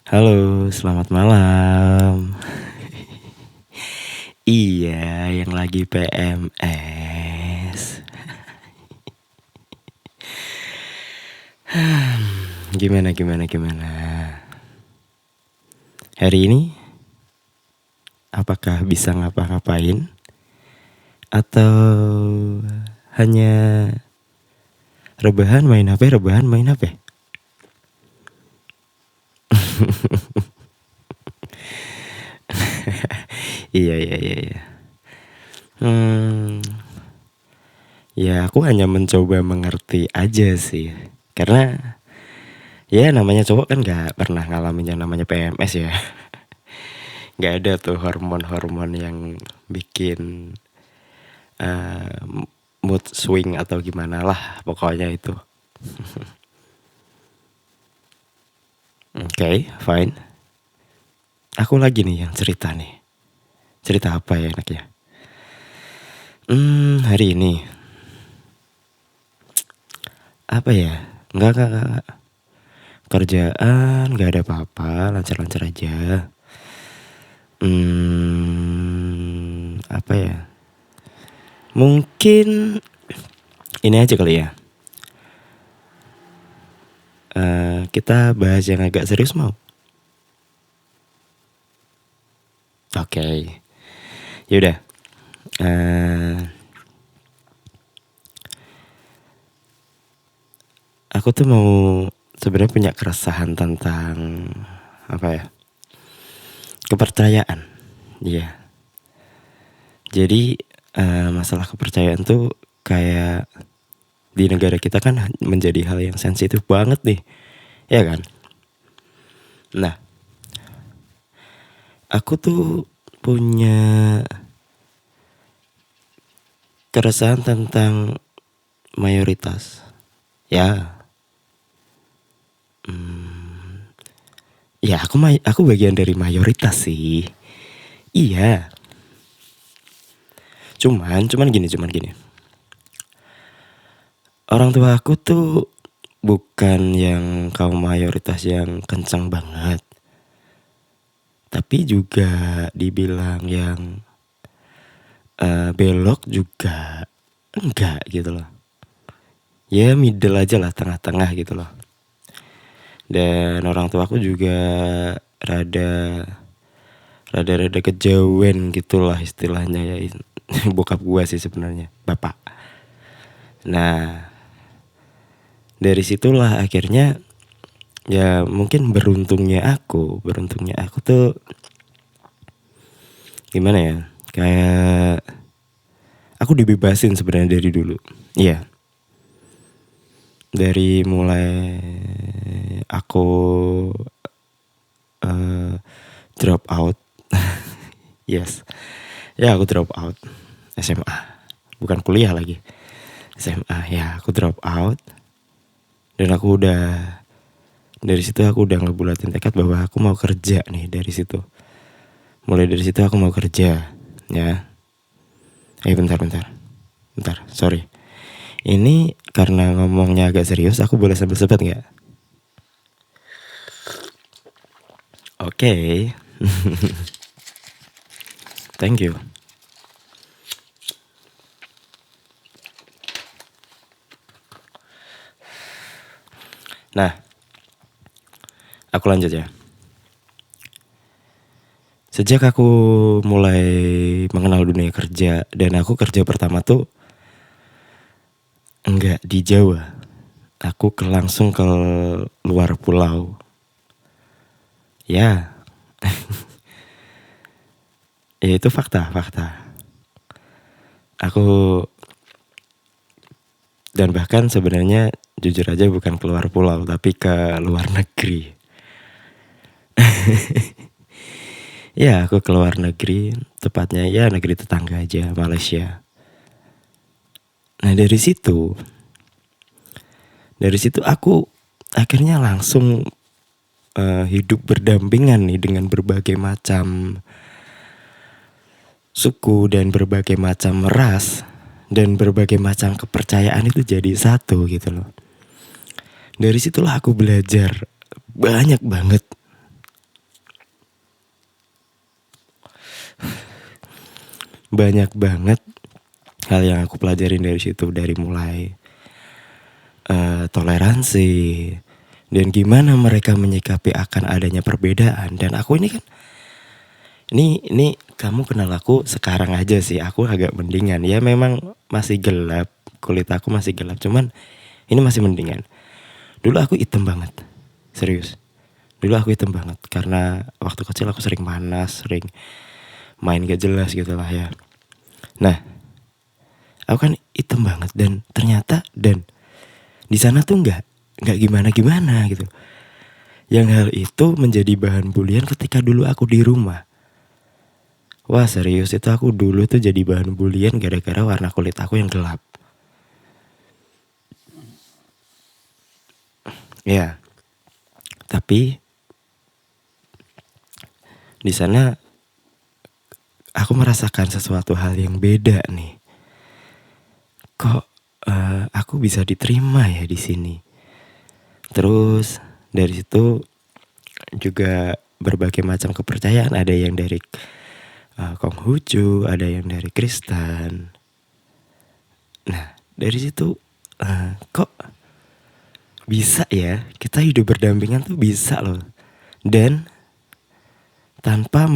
Halo, selamat malam. Iya, yang lagi PMS. Gimana? Hari ini apakah bisa ngapa-ngapain atau hanya rebahan main HP? Iya. Ya aku hanya mencoba mengerti aja sih. Karena ya namanya cowok kan gak pernah ngalamin yang namanya PMS ya. Gak ada tuh hormon-hormon yang bikin uh, mood swing atau gimana lah pokoknya itu. Oke, fine. Aku lagi nih yang cerita nih. Cerita apa ya enaknya? Hari ini apa ya? Enggak. Kerjaan gak ada apa-apa, lancar-lancar aja. Apa ya? Mungkin ini aja kali ya. Kita bahas yang agak serius mau? Oke. Yaudah. Aku tuh mau sebenarnya punya keresahan tentang apa ya? Kepercayaan. Iya. Jadi masalah kepercayaan tuh kayak di negara kita kan menjadi hal yang sensitif banget nih. Ya kan? Nah, aku tuh punya keresahan tentang mayoritas. Ya. Ya aku bagian dari mayoritas sih. Iya. Cuman gini. Orang tua aku tuh bukan yang kaum mayoritas yang kencang banget. Tapi juga dibilang yang belok juga enggak gitu loh. Ya middle aja lah, tengah-tengah gitu loh. Dan orang tua aku juga rada kejauhan gitulah istilahnya ya. Bokap gua sih sebenarnya, bapak. Nah, dari situlah akhirnya ya mungkin beruntungnya aku tuh gimana ya? Kayak aku dibebasin sebenarnya dari dulu. Iya. Dari mulai aku drop out. Yes. Ya aku drop out SMA. Bukan kuliah lagi. SMA ya aku drop out. Dan aku udah dari situ aku udah ngebulatin tekad bahwa aku mau kerja nih dari situ. Mulai dari situ aku mau kerja, ya. Bentar. Sorry. Ini karena ngomongnya agak serius, aku boleh sambil sebut nggak? Oke. Thank you. Nah, aku lanjut ya. Sejak aku mulai mengenal dunia kerja dan aku kerja pertama tuh enggak di Jawa. Aku langsung ke luar pulau. Ya. Ya itu fakta. Aku dan bahkan sebenarnya jujur aja bukan keluar pulau tapi ke luar negeri. Ya aku keluar negeri, tepatnya ya negeri tetangga aja, Malaysia. Nah dari situ aku akhirnya langsung hidup berdampingan nih dengan berbagai macam suku dan berbagai macam ras dan berbagai macam kepercayaan itu jadi satu gitu loh. Dari situlah aku belajar banyak banget banyak banget hal yang aku pelajarin dari situ, dari mulai toleransi dan gimana mereka menyikapi akan adanya perbedaan. Dan aku ini kan ini kamu kenal aku sekarang aja sih, aku agak mendingan. Ya memang masih gelap, kulit aku masih gelap, cuman ini masih mendingan. Dulu aku hitam banget, serius. Dulu aku hitam banget karena waktu kecil aku sering panas, sering main gak jelas gitu lah ya. Nah, aku kan hitam banget dan ternyata di sana tuh nggak gimana-gimana gitu. Yang hal itu menjadi bahan bulian ketika dulu aku di rumah. Wah serius, itu aku dulu tuh jadi bahan bulian gara-gara warna kulit aku yang gelap. Ya, tapi di sana aku merasakan sesuatu hal yang beda nih. Kok aku bisa diterima ya di sini. Terus dari situ juga berbagai macam kepercayaan, ada yang dari Konghucu, ada yang dari Kristen. Nah dari situ kok bisa ya kita hidup berdampingan tuh bisa loh. Dan tanpa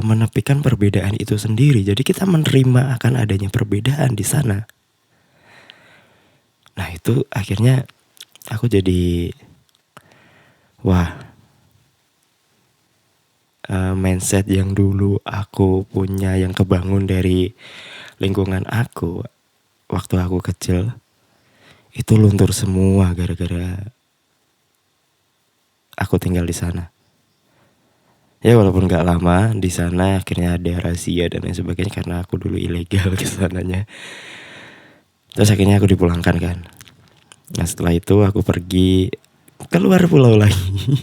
menepikan perbedaan itu sendiri. Jadi kita menerima akan adanya perbedaan di sana. Nah itu akhirnya aku jadi wah, mindset yang dulu aku punya, yang kebangun dari lingkungan aku waktu aku kecil, itu luntur semua gara-gara aku tinggal di sana. Ya walaupun gak lama di sana, akhirnya ada razia dan lain sebagainya karena aku dulu ilegal ke sananya. Terus akhirnya aku dipulangkan kan. Nah setelah itu aku pergi keluar pulau lagi.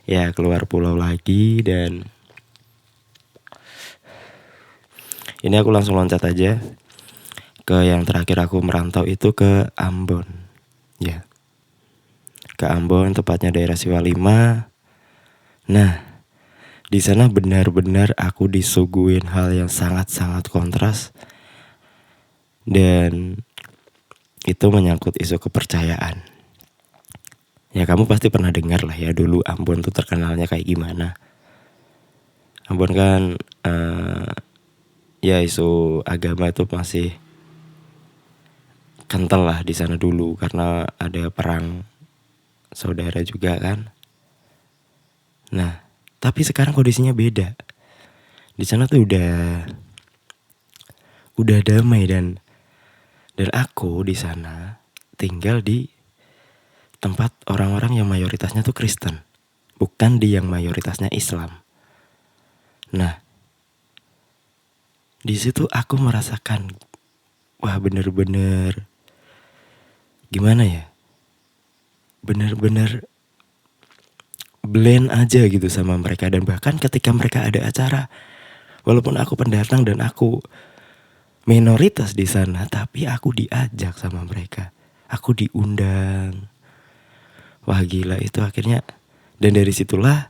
Ya keluar pulau lagi, dan ini aku langsung loncat aja ke yang terakhir aku merantau, itu ke Ambon. Ya, ke Ambon, tepatnya daerah Siwalima. Nah, di sana benar-benar aku disuguhin hal yang sangat-sangat kontras, dan itu menyangkut isu kepercayaan. Ya kamu pasti pernah dengar lah ya, dulu Ambon tuh terkenalnya kayak gimana. Ambon kan ya isu agama itu masih kental lah di sana dulu karena ada perang saudara juga kan. Nah, tapi sekarang kondisinya beda. Di sana tuh udah damai, dan aku di sana tinggal di tempat orang-orang yang mayoritasnya tuh Kristen, bukan di yang mayoritasnya Islam. Nah, di situ aku merasakan wah bener-bener gimana ya? Bener-bener blend aja gitu sama mereka. Dan bahkan ketika mereka ada acara, walaupun aku pendatang dan aku minoritas di sana, tapi aku diajak sama mereka, aku diundang. Wah gila itu akhirnya. Dan dari situlah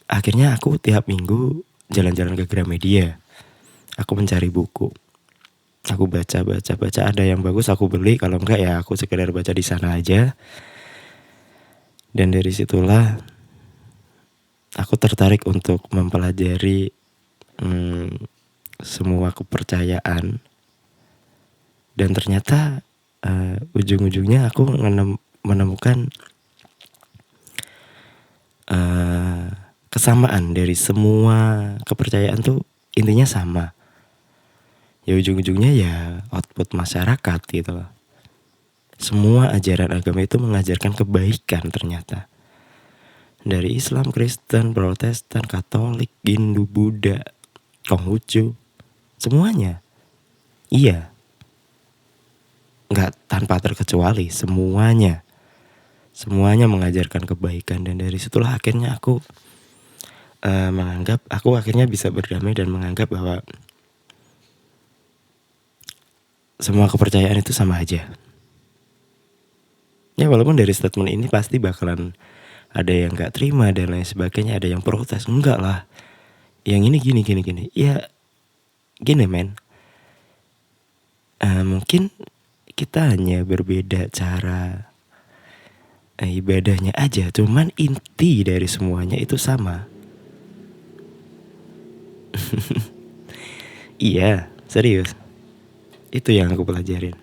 akhirnya aku tiap minggu jalan-jalan ke Gramedia. Aku mencari buku, aku baca, ada yang bagus aku beli, kalau enggak ya aku sekedar baca di sana aja. Dan dari situlah aku tertarik untuk mempelajari semua kepercayaan. Dan ternyata ujung-ujungnya aku menemukan kesamaan dari semua kepercayaan tuh intinya sama. Ya ujung-ujungnya ya output masyarakat gitu loh. Semua ajaran agama itu mengajarkan kebaikan ternyata. Dari Islam, Kristen, Protestan, Katolik, Hindu, Buddha, Konghucu, semuanya. Iya. Nggak tanpa terkecuali, semuanya. Semuanya mengajarkan kebaikan. Dan dari situlah akhirnya aku aku akhirnya bisa berdamai dan menganggap bahwa semua kepercayaan itu sama aja. Ya walaupun dari statement ini pasti bakalan ada yang gak terima dan lain sebagainya, ada yang protes. Enggak lah, yang ini gini. Ya gini men, mungkin kita hanya berbeda cara ibadahnya aja, cuman inti dari semuanya itu sama. Iya, serius. Itu yang aku pelajarin.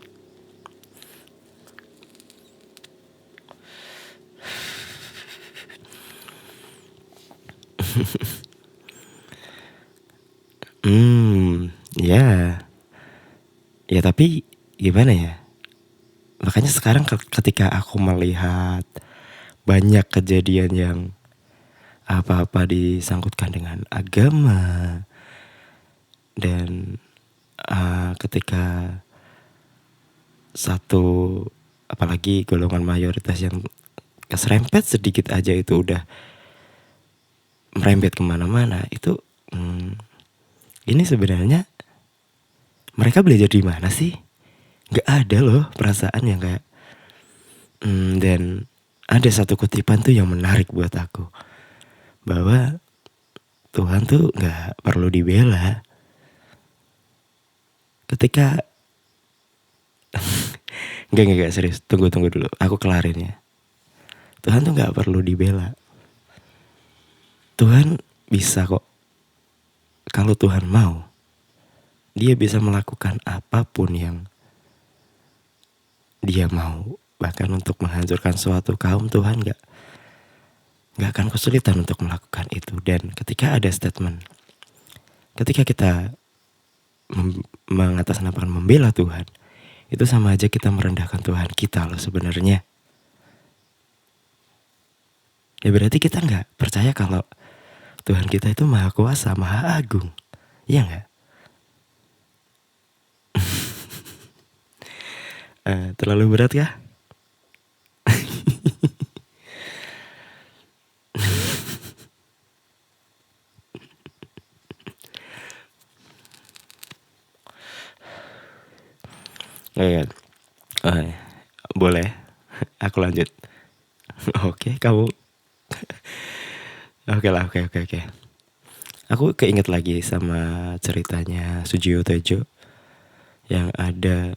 Ya. Ya tapi gimana ya? Makanya sekarang ketika aku melihat banyak kejadian yang apa-apa disangkutkan dengan agama, dan ketika satu, apalagi golongan mayoritas yang keserempet sedikit aja itu udah merembet kemana-mana, itu ini sebenarnya mereka belajar di mana sih? Gak ada loh perasaan yang kayak dan ada satu kutipan tuh yang menarik buat aku, bahwa Tuhan tuh gak perlu dibela. Ketika Gak serius, tunggu dulu, aku kelarin ya. Tuhan tuh gak perlu dibela. Tuhan bisa kok, kalau Tuhan mau, dia bisa melakukan apapun yang dia mau. Bahkan untuk menghancurkan suatu kaum, Tuhan gak akan kesulitan untuk melakukan itu. Dan ketika ada statement, ketika kita mengatasnamakan membela Tuhan, itu sama aja kita merendahkan Tuhan kita loh sebenarnya. Ya berarti kita gak percaya kalau Tuhan kita itu maha kuasa, maha agung. Iya gak? Terlalu berat kah? Boleh, aku lanjut. Oke, kamu. Oke lah, oke. Aku keinget lagi sama ceritanya Sujiwo Tejo yang ada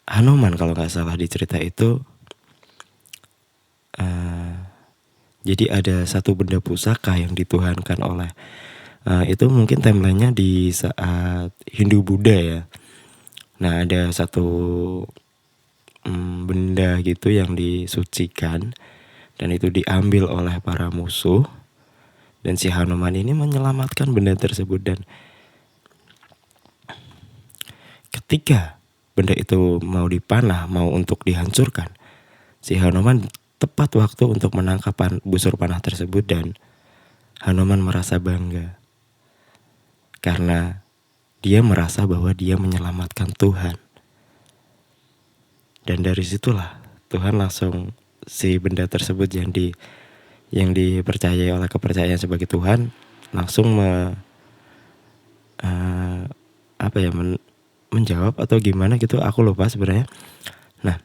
Hanuman kalau nggak salah di cerita itu. Jadi ada satu benda pusaka yang dituhankan oleh itu mungkin timelinenya di saat Hindu Buddha ya. Nah ada satu benda gitu yang disucikan dan itu diambil oleh para musuh, dan si Hanuman ini menyelamatkan benda tersebut. Dan ketika benda itu mau dipanah, mau untuk dihancurkan, si Hanuman tepat waktu untuk menangkap busur panah tersebut. Dan Hanuman merasa bangga karena dia merasa bahwa dia menyelamatkan Tuhan. Dan dari situlah Tuhan langsung si benda tersebut yang dipercayai oleh kepercayaan sebagai Tuhan langsung menjawab atau gimana gitu, aku lupa sebenarnya. Nah,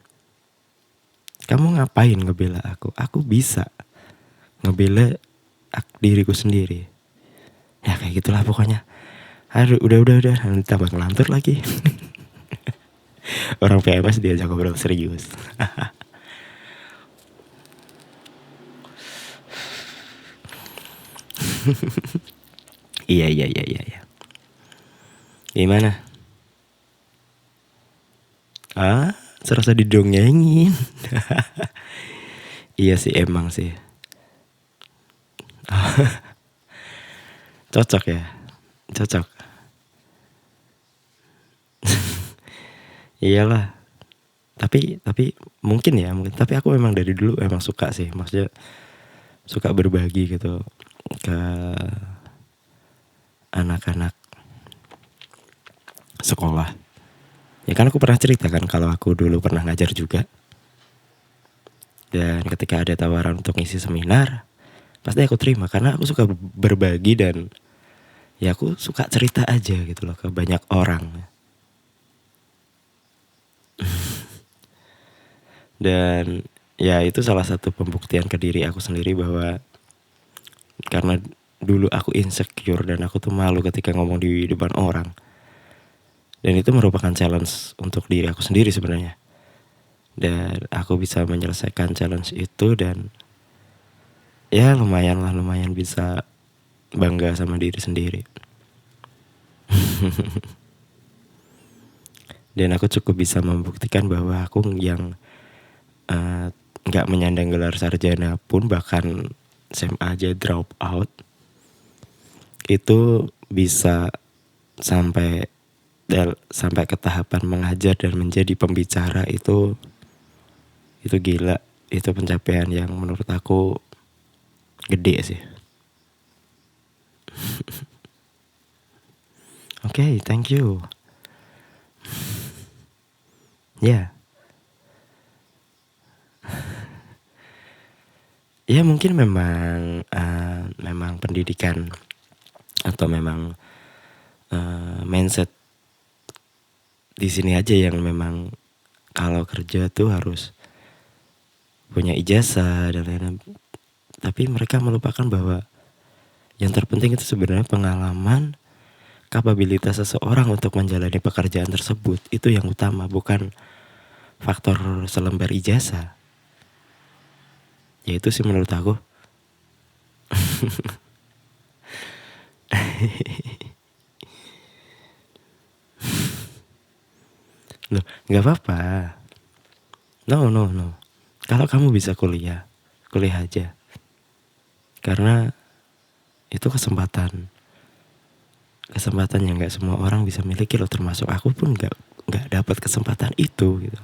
kamu ngapain ngebela aku? Aku bisa ngebela diriku sendiri. Ya kayak gitulah pokoknya. Aduh, udah nanti tambah ngelantur lagi. Orang PMS diajak ngobrol serius. Iya. Gimana? Serasa didongengin. Iya sih, emang sih. Cocok ya. Cocok. Iyalah. Tapi mungkin tapi aku memang dari dulu emang suka sih, maksudnya suka berbagi gitu ke anak-anak sekolah. Ya kan aku pernah cerita kan kalau aku dulu pernah ngajar juga. Dan ketika ada tawaran untuk ngisi seminar, pasti aku terima karena aku suka berbagi dan ya aku suka cerita aja gitu loh ke banyak orang. Dan ya itu salah satu pembuktian ke diri aku sendiri bahwa Karena dulu aku insecure dan aku tuh malu ketika ngomong di depan orang. Dan itu merupakan challenge untuk diri aku sendiri sebenarnya. Dan aku bisa menyelesaikan challenge itu dan ya lumayan bisa bangga sama diri sendiri. Dan aku cukup bisa membuktikan bahwa aku yang gak menyandang gelar sarjana pun, bahkan SMA aja drop out, itu bisa sampai ke tahapan mengajar dan menjadi pembicara. Itu gila. Itu pencapaian yang menurut aku gede sih. Oke, thank you. Ya. Ya mungkin memang pendidikan atau memang mindset di sini aja yang memang kalau kerja tuh harus punya ijazah dan lain-lain. Tapi mereka melupakan bahwa yang terpenting itu sebenarnya pengalaman, kapabilitas seseorang untuk menjalani pekerjaan tersebut. Itu yang utama, bukan faktor selembar ijazah. Ya itu sih menurut aku. Loh, gak apa-apa. No. Kalau kamu bisa kuliah aja. Karena itu kesempatan yang gak semua orang bisa miliki loh, termasuk aku pun gak dapat kesempatan itu gitu.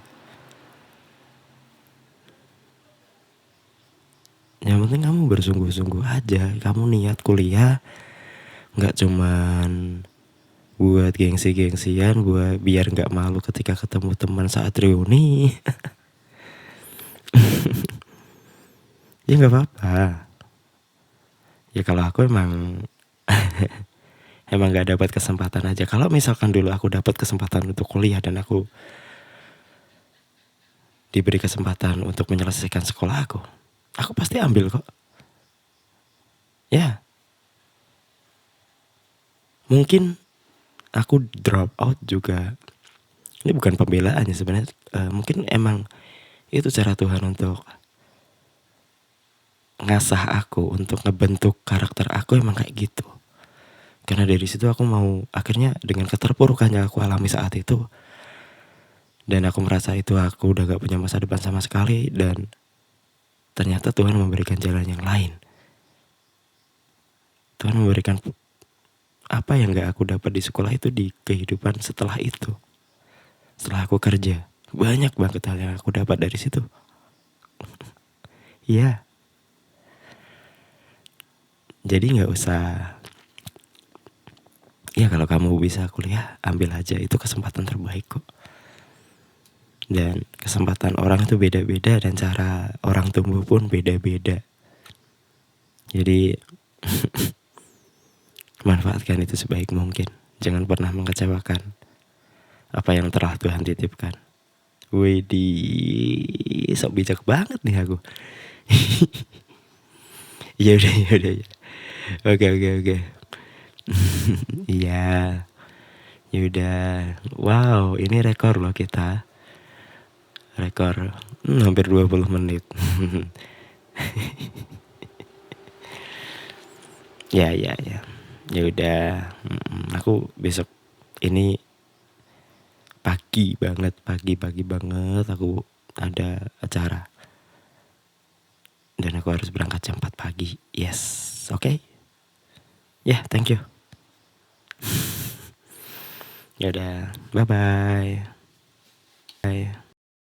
Yang penting kamu bersungguh-sungguh aja. Kamu niat kuliah gak cuman buat gengsi-gengsian, buat biar gak malu ketika ketemu teman saat reuni. Ya gak apa-apa. Ya kalau aku emang emang gak dapat kesempatan aja. Kalau misalkan dulu aku dapat kesempatan untuk kuliah dan aku diberi kesempatan untuk menyelesaikan sekolah aku pasti ambil kok. Ya, mungkin aku drop out juga. Ini bukan pembelaannya sebenarnya. Mungkin emang itu cara Tuhan untuk ngasah aku, untuk ngebentuk karakter aku emang kayak gitu. Karena dari situ aku mau, akhirnya dengan keterpurukan yang aku alami saat itu, dan aku merasa itu aku udah gak punya masa depan sama sekali, dan ternyata Tuhan memberikan jalan yang lain. Tuhan memberikan apa yang gak aku dapat di sekolah itu di kehidupan setelah itu. Setelah aku kerja, banyak banget hal yang aku dapat dari situ. Iya. Jadi gak usah. Ya kalau kamu bisa kuliah, ambil aja. Itu kesempatan terbaik kok. Dan kesempatan orang itu beda-beda, dan cara orang tumbuh pun beda-beda. Jadi manfaatkan itu sebaik mungkin. Jangan pernah mengecewakan apa yang telah Tuhan titipkan. Widih, sok bijak banget nih aku. Ya udah. Oke. Iya. Ya udah. Wow, ini rekor loh kita. Rekor hampir 20 menit. Ya. Ya udah. Aku besok ini pagi banget aku ada acara. Dan aku harus berangkat jam 4 pagi. Yes, oke. Ya, thank you. Ya udah, bye.